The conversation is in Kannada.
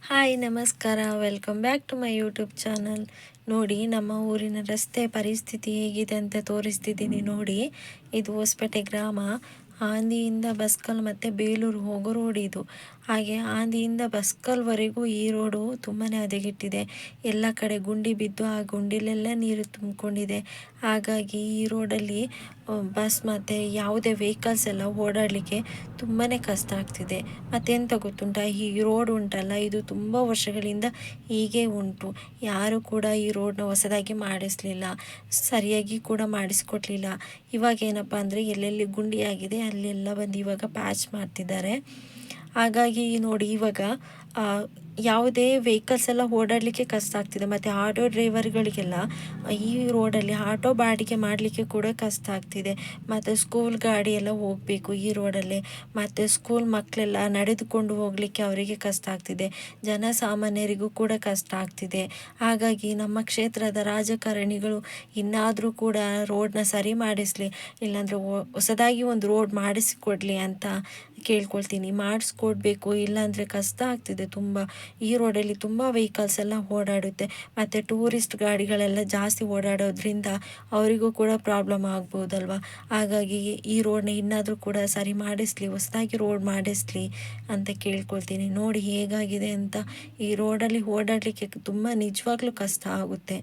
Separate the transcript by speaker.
Speaker 1: ಹಾಯ್ ನಮಸ್ಕಾರ, welcome back to my YouTube channel. ನೋಡಿ, ನಮ್ಮ ಊರಿನ ರಸ್ತೆ ಪರಿಸ್ಥಿತಿ ಹೇಗಿದೆ ಅಂತ ತೋರಿಸ್ತಿದ್ದೀನಿ ನೋಡಿ. ಇದು ಹೊಸಪೇಟೆ ಗ್ರಾಮ. ಆಂದಿಯಿಂದ ಬಸ್ಕಲ್ ಮತ್ತು ಬೇಲೂರು ಹೋಗೋ ರೋಡ್ ಇದು. ಹಾಗೆ ಆಂದಿಯಿಂದ ಬಸ್ಕಲ್ವರೆಗೂ ಈ ರೋಡು ತುಂಬಾ ಹದಗೆಟ್ಟಿದೆ. ಎಲ್ಲ ಕಡೆ ಗುಂಡಿ ಬಿದ್ದು ಆ ಗುಂಡಿಲೆಲ್ಲ ನೀರು ತುಂಬಿಕೊಂಡಿದೆ. ಹಾಗಾಗಿ ಈ ರೋಡಲ್ಲಿ ಬಸ್ ಮತ್ತು ಯಾವುದೇ ವೆಹಿಕಲ್ಸ್ ಎಲ್ಲ ಓಡಾಡಲಿಕ್ಕೆ ತುಂಬಾ ಕಷ್ಟ ಆಗ್ತಿದೆ. ಮತ್ತೆಂತ ಗೊತ್ತುಂಟ, ಈ ರೋಡ್ ಉಂಟಲ್ಲ, ಇದು ತುಂಬ ವರ್ಷಗಳಿಂದ ಹೀಗೆ ಉಂಟು. ಯಾರು ಕೂಡ ಈ ರೋಡನ್ನ ಹೊಸದಾಗಿ ಮಾಡಿಸಲಿಲ್ಲ, ಸರಿಯಾಗಿ ಕೂಡ ಮಾಡಿಸ್ಕೊಡ್ಲಿಲ್ಲ. ಇವಾಗ ಏನಪ್ಪ ಅಂದರೆ ಎಲ್ಲೆಲ್ಲಿ ಗುಂಡಿ ಆಗಿದೆ ಅಲ್ಲೆಲ್ಲ ಬಂದು ಇವಾಗ ಪ್ಯಾಚ್ ಮಾಡ್ತಿದ್ದಾರೆ. ಹಾಗಾಗಿ ನೋಡಿ, ಇವಾಗ ಯಾವುದೇ ವೆಹಿಕಲ್ಸ್ ಎಲ್ಲ ಓಡಾಡಲಿಕ್ಕೆ ಕಷ್ಟ ಆಗ್ತಿದೆ. ಮತ್ತು ಆಟೋ ಡ್ರೈವರ್ಗಳಿಗೆಲ್ಲ ಈ ರೋಡಲ್ಲಿ ಆಟೋ ಬಾಡಿಗೆ ಮಾಡಲಿಕ್ಕೆ ಕೂಡ ಕಷ್ಟ ಆಗ್ತಿದೆ. ಮತ್ತು ಸ್ಕೂಲ್ ಗಾಡಿ ಎಲ್ಲ ಹೋಗಬೇಕು ಈ ರೋಡಲ್ಲೇ. ಮತ್ತು ಸ್ಕೂಲ್ ಮಕ್ಕಳೆಲ್ಲ ನಡೆದುಕೊಂಡು ಹೋಗಲಿಕ್ಕೆ ಅವರಿಗೆ ಕಷ್ಟ ಆಗ್ತಿದೆ. ಜನಸಾಮಾನ್ಯರಿಗೂ ಕೂಡ ಕಷ್ಟ ಆಗ್ತಿದೆ. ಹಾಗಾಗಿ ನಮ್ಮ ಕ್ಷೇತ್ರದ ರಾಜಕಾರಣಿಗಳು ಇನ್ನಾದರೂ ಕೂಡ ರೋಡನ್ನ ಸರಿ ಮಾಡಿಸಲಿ, ಇಲ್ಲಾಂದರೆ ಹೊಸದಾಗಿ ಒಂದು ರೋಡ್ ಮಾಡಿಸಿಕೊಡ್ಲಿ ಅಂತ ಕೇಳ್ಕೊಳ್ತೀನಿ. ಮಾಡಿಸ್ಕೊಡ್ಬೇಕು, ಇಲ್ಲಾಂದರೆ ಕಷ್ಟ ಆಗ್ತಿದೆ ತುಂಬ. ಈ ರೋಡಲ್ಲಿ ತುಂಬ ವೆಹಿಕಲ್ಸ್ ಎಲ್ಲ ಓಡಾಡುತ್ತೆ. ಮತ್ತು ಟೂರಿಸ್ಟ್ ಗಾಡಿಗಳೆಲ್ಲ ಜಾಸ್ತಿ ಓಡಾಡೋದ್ರಿಂದ ಅವರಿಗೂ ಕೂಡ ಪ್ರಾಬ್ಲಮ್ ಆಗ್ಬೋದಲ್ವ. ಹಾಗಾಗಿ ಈ ರೋಡನ್ನ ಇನ್ನಾದರೂ ಕೂಡ ಸರಿ ಮಾಡಿಸಲಿ, ಹೊಸದಾಗಿ ರೋಡ್ ಮಾಡಿಸಲಿ ಅಂತ ಕೇಳ್ಕೊಳ್ತೀನಿ. ನೋಡಿ ಹೇಗಾಗಿದೆ ಅಂತ. ಈ ರೋಡಲ್ಲಿ ಓಡಾಡಲಿಕ್ಕೆ ತುಂಬ ನಿಜವಾಗ್ಲೂ ಕಷ್ಟ ಆಗುತ್ತೆ.